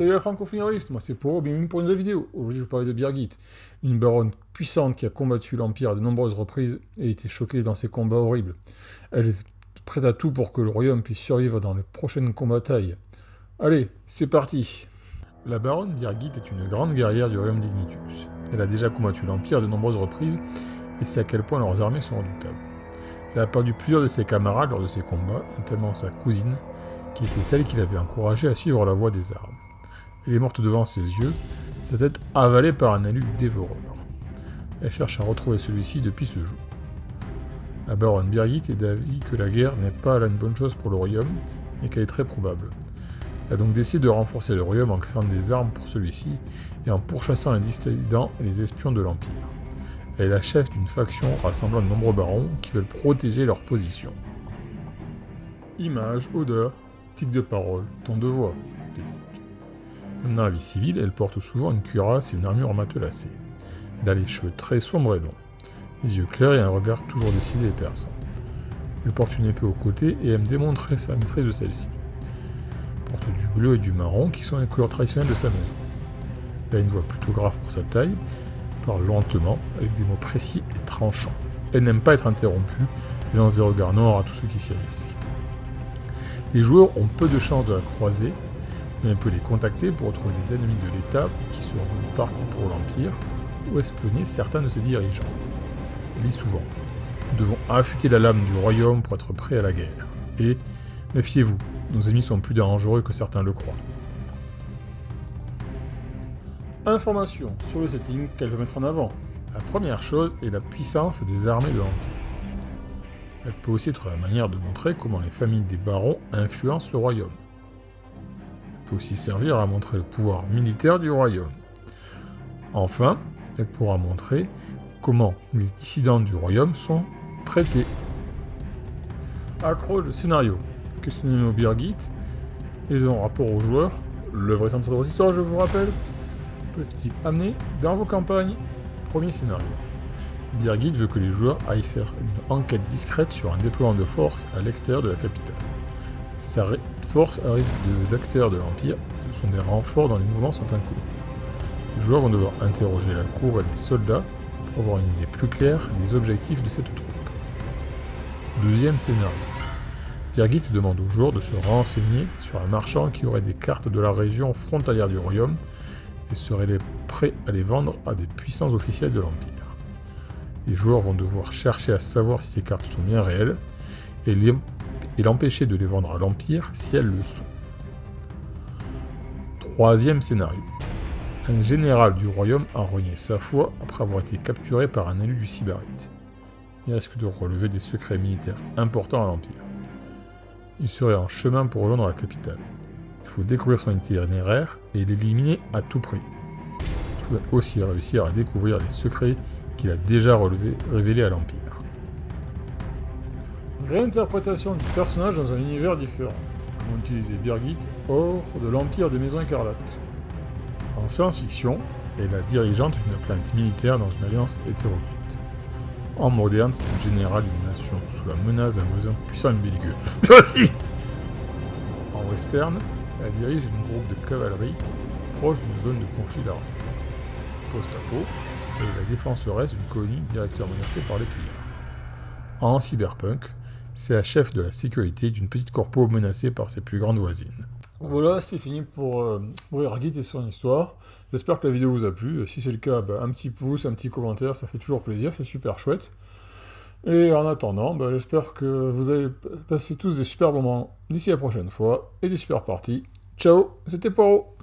Salut la franco-finaliste, moi c'est Poro, bienvenue pour une nouvelle vidéo. Aujourd'hui je vais vous parler de Birgit, une baronne puissante qui a combattu l'Empire à de nombreuses reprises et été choquée dans ses combats horribles. Elle est prête à tout pour que le royaume puisse survivre dans les prochaines batailles. Allez, c'est parti. La baronne Birgit est une grande guerrière du royaume d'Ignitus. Elle a déjà combattu l'Empire à de nombreuses reprises et sait à quel point leurs armées sont redoutables. Elle a perdu plusieurs de ses camarades lors de ces combats, notamment sa cousine, qui était celle qui l'avait encouragée à suivre la voie des armes. Elle est morte devant ses yeux, sa tête avalée par un élu dévoreur. Elle cherche à retrouver celui-ci depuis ce jour. La baronne Birgit est d'avis que la guerre n'est pas là une bonne chose pour le royaume, et qu'elle est très probable. Elle a donc décidé de renforcer le royaume en créant des armes pour celui-ci, et en pourchassant les dissidents et les espions de l'Empire. Elle est la chef d'une faction rassemblant de nombreux barons qui veulent protéger leur position. Image, odeur, tic de parole, ton de voix, critique. Même dans la vie civile, elle porte souvent une cuirasse et une armure matelassée. Elle a les cheveux très sombres et longs, les yeux clairs et un regard toujours décidé et perçant. Elle porte une épée au côté et aime démontrer sa maîtrise de celle-ci. Elle porte du bleu et du marron qui sont les couleurs traditionnelles de sa maison. Elle a une voix plutôt grave pour sa taille, elle parle lentement, avec des mots précis et tranchants. Elle n'aime pas être interrompue et lance des regards noirs à tous ceux qui s'y risquent. Les joueurs ont peu de chances de la croiser, mais on peut les contacter pour retrouver des ennemis de l'État qui seront partis pour l'Empire ou espionner certains de ses dirigeants. Elle dit souvent « Nous devons affûter la lame du royaume pour être prêts à la guerre. » Et « Méfiez-vous, nos ennemis sont plus dangereux que certains le croient. » Informations sur le setting qu'elle veut mettre en avant. La première chose est la puissance des armées de l'Empire. Elle peut aussi être la manière de montrer comment les familles des barons influencent le royaume. Elle peut aussi servir à montrer le pouvoir militaire du royaume. Enfin, elle pourra montrer comment les dissidents du royaume sont traités. Accroche de scénario. Que scénario Birgit et en rapport aux joueurs, l'œuvre est centrée de votre histoire, je vous rappelle. Peut-il amener dans vos campagnes? Premier scénario. Birgit veut que les joueurs aillent faire une enquête discrète sur un déploiement de force à l'extérieur de la capitale. Sa force arrive de l'extérieur de l'Empire, ce sont des renforts dont les mouvements sont inconnus. Les joueurs vont devoir interroger la cour et les soldats pour avoir une idée plus claire des objectifs de cette troupe. Deuxième scénario. Birgit demande aux joueurs de se renseigner sur un marchand qui aurait des cartes de la région frontalière du royaume et serait prêt à les vendre à des puissants officiels de l'Empire. Les joueurs vont devoir chercher à savoir si ces cartes sont bien réelles et l'empêcher de les vendre à l'Empire si elles le sont. Troisième scénario. Un général du royaume a renié sa foi après avoir été capturé par un élu du Sybarite. Il risque de relever des secrets militaires importants à l'Empire. Il serait en chemin pour rejoindre la capitale. Il faut découvrir son itinéraire et l'éliminer à tout prix. Il faudrait aussi réussir à découvrir les secrets qu'il a déjà révélés à l'Empire. Réinterprétation du personnage dans un univers différent. Comment utiliser Birgit hors de l'Empire des Maisons Écarlates. En science-fiction, elle est la dirigeante d'une planète militaire dans une alliance hétéroclite. En moderne, c'est une générale d'une nation sous la menace d'un voisin puissant et belliqueux. Toi aussi. En western, elle dirige un groupe de cavalerie proche d'une zone de conflit armé. Post-apo, elle est la défenseresse d'une colonie directement menacée par les pillards. En cyberpunk, c'est la chef de la sécurité d'une petite corpo menacée par ses plus grandes voisines. Voilà, c'est fini pour Birgit et son histoire. J'espère que la vidéo vous a plu. Si c'est le cas, un petit pouce, un petit commentaire, ça fait toujours plaisir, c'est super chouette. Et en attendant, j'espère que vous allez passer tous des super moments d'ici la prochaine fois, et des super parties. Ciao, c'était Poro.